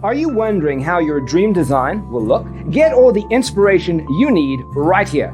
Are you wondering how your dream design will look? Get all the inspiration you need right here.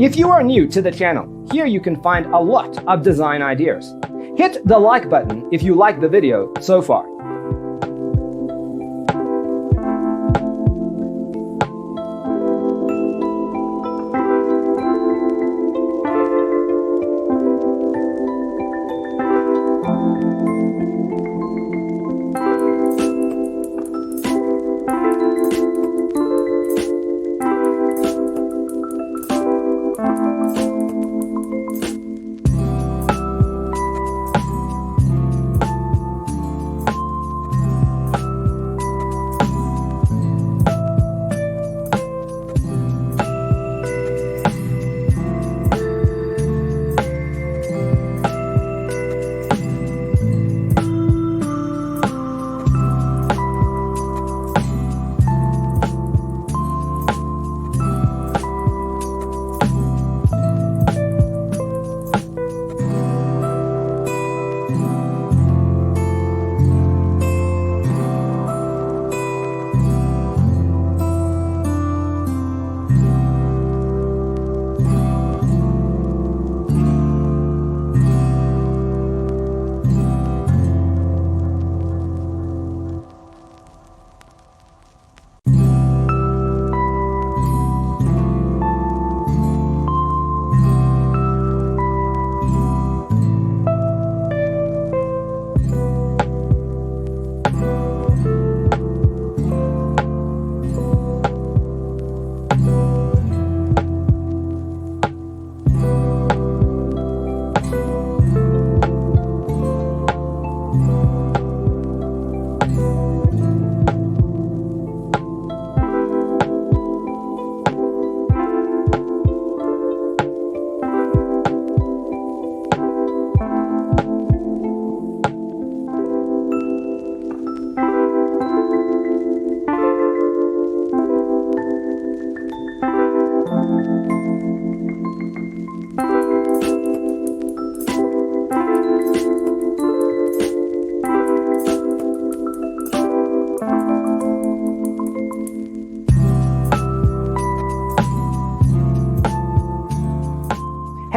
If you are new to the channel, here you can find a lot of design ideas. Hit the like button if you like the video so far.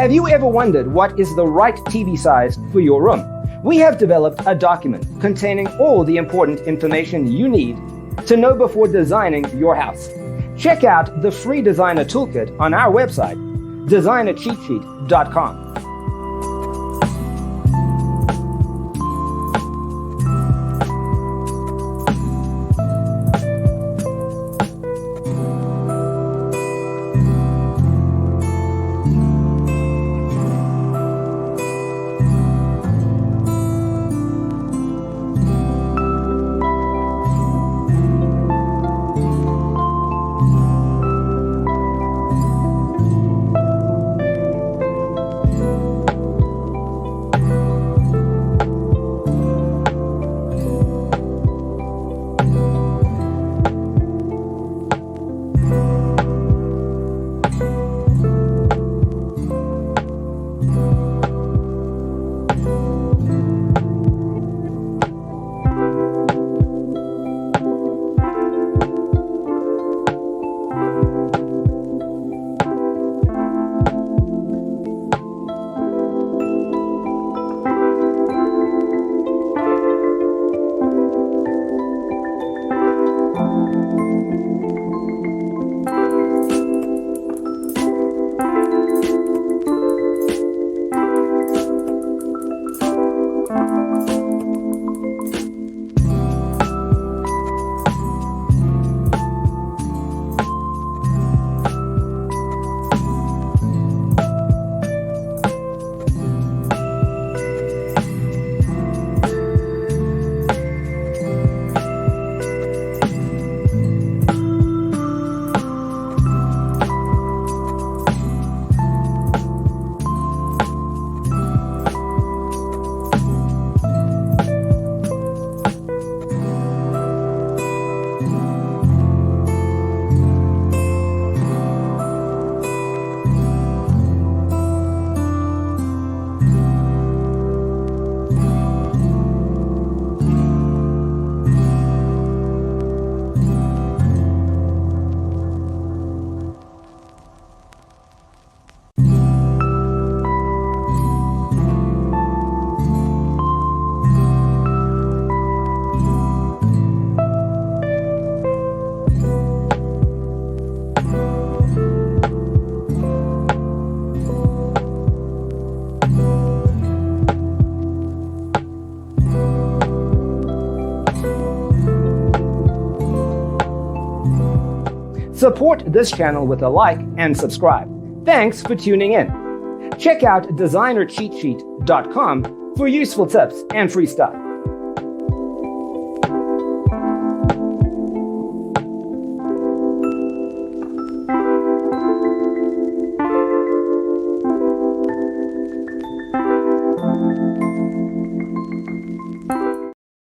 Have you ever wondered what is the right TV size for your room? We have developed a document containing all the important information you need to know before designing your house. Check out the free designer toolkit on our website, designercheatsheet.com. Support this channel with a like and subscribe. Thanks for tuning in. Check out designercheatsheet.com for useful tips and free stuff.